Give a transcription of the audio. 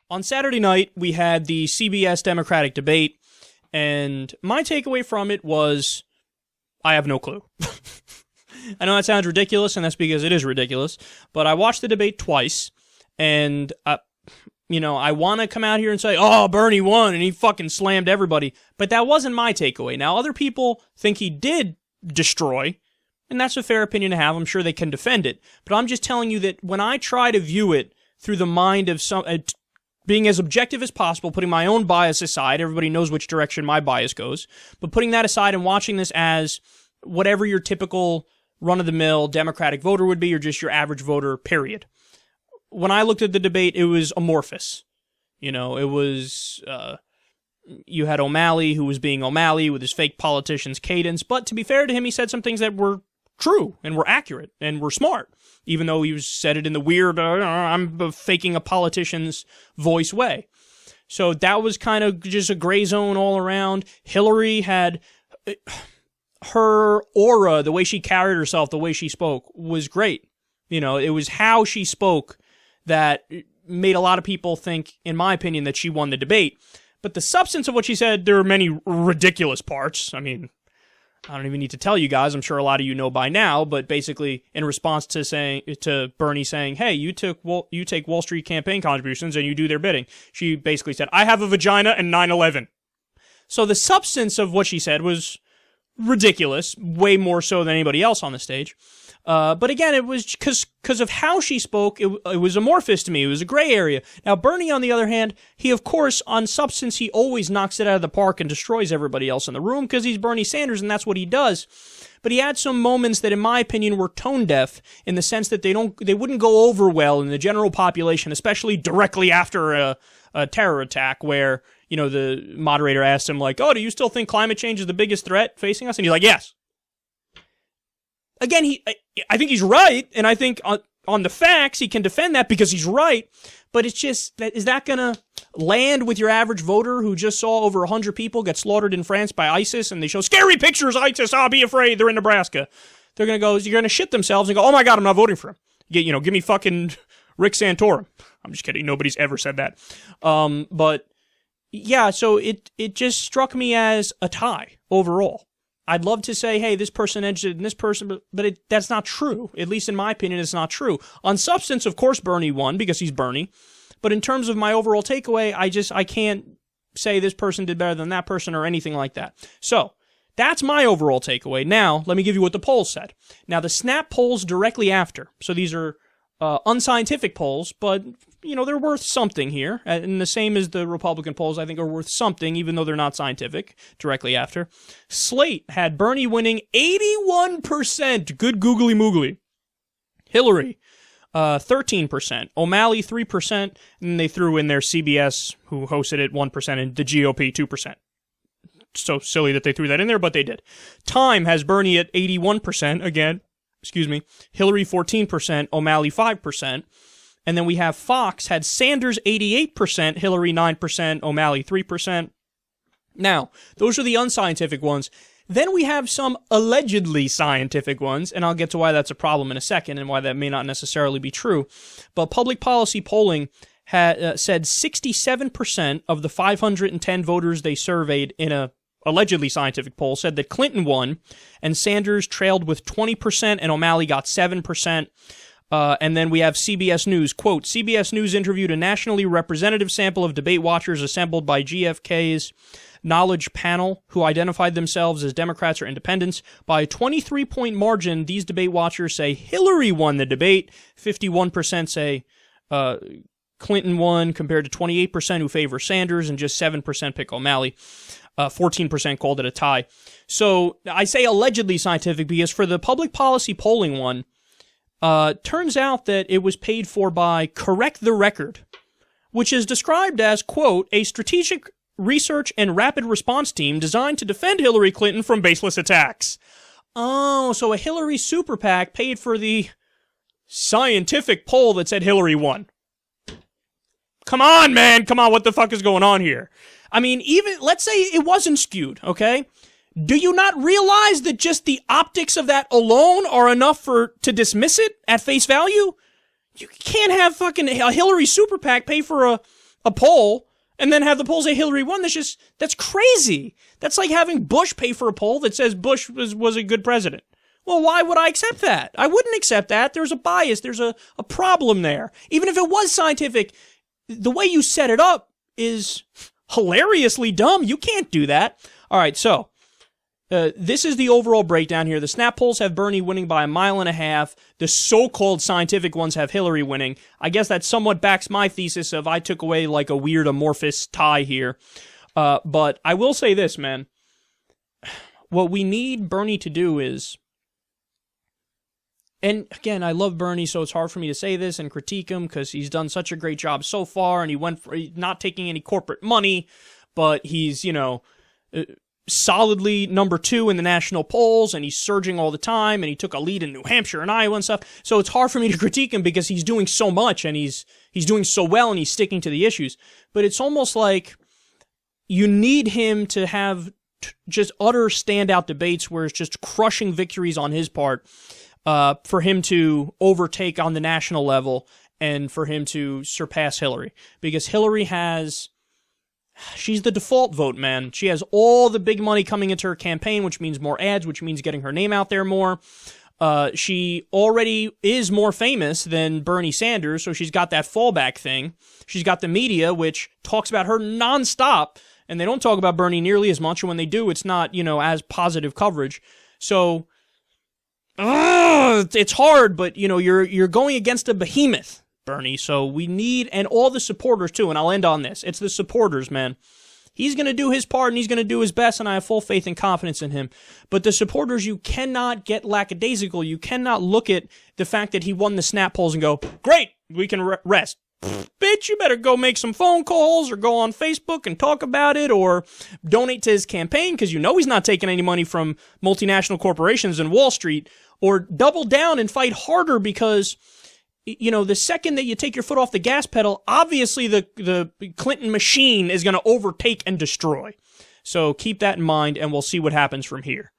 On Saturday night, we had the CBS Democratic debate, and my takeaway from it was, I have no clue. I know that sounds ridiculous, and that's because it is ridiculous, but I watched the debate twice, and, I want to come out here and say, oh, Bernie won, and he fucking slammed everybody, but that wasn't my takeaway. Now, other people think he did destroy, and that's a fair opinion to have. I'm sure they can defend it, but I'm just telling you that when I try to view it through the mind of being as objective as possible, putting my own bias aside, everybody knows which direction my bias goes, but putting that aside and watching this as whatever your typical run-of-the-mill Democratic voter would be, or just your average voter, period. When I looked at the debate, it was amorphous. It was, you had O'Malley, who was being O'Malley with his fake politician's cadence, but to be fair to him, he said some things that were true, and were accurate, and were smart, even though he said it in the weird, I'm faking a politician's voice way. So that was kind of just a gray zone all around. Hillary had her aura, the way she carried herself, the way she spoke, was great. It was how she spoke that made a lot of people think, in my opinion, that she won the debate. But the substance of what she said, there are many ridiculous parts. I mean, I don't even need to tell you guys. I'm sure a lot of you know by now. But basically, in response to Bernie saying, "Hey, you take Wall Street campaign contributions and you do their bidding," she basically said, "I have a vagina and 9/11." So the substance of what she said was ridiculous, way more so than anybody else on the stage. But again, it was because of how she spoke, it was amorphous to me. It was a gray area. Now, Bernie, on the other hand, he, of course, on substance, he always knocks it out of the park and destroys everybody else in the room because he's Bernie Sanders and that's what he does. But he had some moments that, in my opinion, were tone deaf in the sense that they wouldn't go over well in the general population, especially directly after a terror attack where, the moderator asked him, like, "Oh, do you still think climate change is the biggest threat facing us?" And he's like, "Yes." Again, I think he's right, and I think on the facts, he can defend that because he's right, but it's just, is that going to land with your average voter who just saw over 100 people get slaughtered in France by ISIS, and they show scary pictures, ISIS, be afraid, they're in Nebraska. You're going to shit themselves and go, "Oh my God, I'm not voting for him." Give me fucking Rick Santorum. I'm just kidding, nobody's ever said that. But yeah, so it just struck me as a tie overall. I'd love to say, hey, this person edged it and this person, but that's not true. At least in my opinion, it's not true. On substance, of course, Bernie won because he's Bernie. But in terms of my overall takeaway, I can't say this person did better than that person or anything like that. So that's my overall takeaway. Now, let me give you what the polls said. Now, the Snap polls directly after. So these are unscientific polls, but they're worth something here. And the same as the Republican polls, I think, are worth something, even though they're not scientific, directly after. Slate had Bernie winning 81%. Good googly moogly. Hillary, 13%. O'Malley, 3%. And they threw in their CBS, who hosted it, 1%, and the GOP, 2%. So silly that they threw that in there, but they did. Time has Bernie at 81%, again. Hillary 14%, O'Malley 5%. And then we have Fox had Sanders 88%, Hillary 9%, O'Malley 3%. Now, those are the unscientific ones. Then we have some allegedly scientific ones, and I'll get to why that's a problem in a second and why that may not necessarily be true. But public policy polling had said 67% of the 510 voters they surveyed in a allegedly scientific poll said that Clinton won, and Sanders trailed with 20%, and O'Malley got 7%. And then we have CBS News. Quote, CBS News interviewed a nationally representative sample of debate watchers assembled by GFK's Knowledge Panel, who identified themselves as Democrats or independents. By a 23-point margin, these debate watchers say Hillary won the debate. 51% say Clinton won, compared to 28% who favor Sanders, and just 7% pick O'Malley. 14% called it a tie. So I say allegedly scientific because for the public policy polling one, turns out that it was paid for by Correct the Record, which is described as, quote, a strategic research and rapid response team designed to defend Hillary Clinton from baseless attacks. Oh, so a Hillary super PAC paid for the scientific poll that said Hillary won. Come on, man. Come on. What the fuck is going on here? I mean, even, let's say it wasn't skewed, okay? Do you not realize that just the optics of that alone are enough to dismiss it at face value? You can't have fucking a Hillary super PAC pay for a poll and then have the poll say Hillary won. That's crazy. That's like having Bush pay for a poll that says Bush was a good president. Well, why would I accept that? I wouldn't accept that. There's a bias. There's a problem there. Even if it was scientific, the way you set it up is hilariously dumb. You can't do that. All right, so this is the overall breakdown here. The snap polls have Bernie winning by 1.5 miles. The so-called scientific ones have Hillary winning. I guess that somewhat backs my thesis of I took away like a weird amorphous tie here. But I will say this, man. What we need Bernie to do is, and again, I love Bernie, so it's hard for me to say this and critique him because he's done such a great job so far, and he went for not taking any corporate money, but he's, solidly number 2 in the national polls, and he's surging all the time, and he took a lead in New Hampshire and Iowa and stuff. So it's hard for me to critique him because he's doing so much, and he's doing so well, and he's sticking to the issues. But it's almost like you need him to have just utter standout debates where it's just crushing victories on his part, for him to overtake on the national level and for him to surpass Hillary. Because Hillary she's the default vote, man. She has all the big money coming into her campaign, which means more ads, which means getting her name out there more. She already is more famous than Bernie Sanders, so she's got that fallback thing. She's got the media, which talks about her nonstop, and they don't talk about Bernie nearly as much, and when they do, it's not, as positive coverage. So it's hard, but you're going against a behemoth, Bernie. So we need, and all the supporters too, and I'll end on this. It's the supporters, man. He's going to do his part and he's going to do his best, and I have full faith and confidence in him. But the supporters, you cannot get lackadaisical. You cannot look at the fact that he won the snap polls and go, great, we can rest. Bitch, you better go make some phone calls or go on Facebook and talk about it or donate to his campaign because he's not taking any money from multinational corporations and Wall Street, or double down and fight harder because, the second that you take your foot off the gas pedal, obviously the Clinton machine is going to overtake and destroy. So keep that in mind and we'll see what happens from here.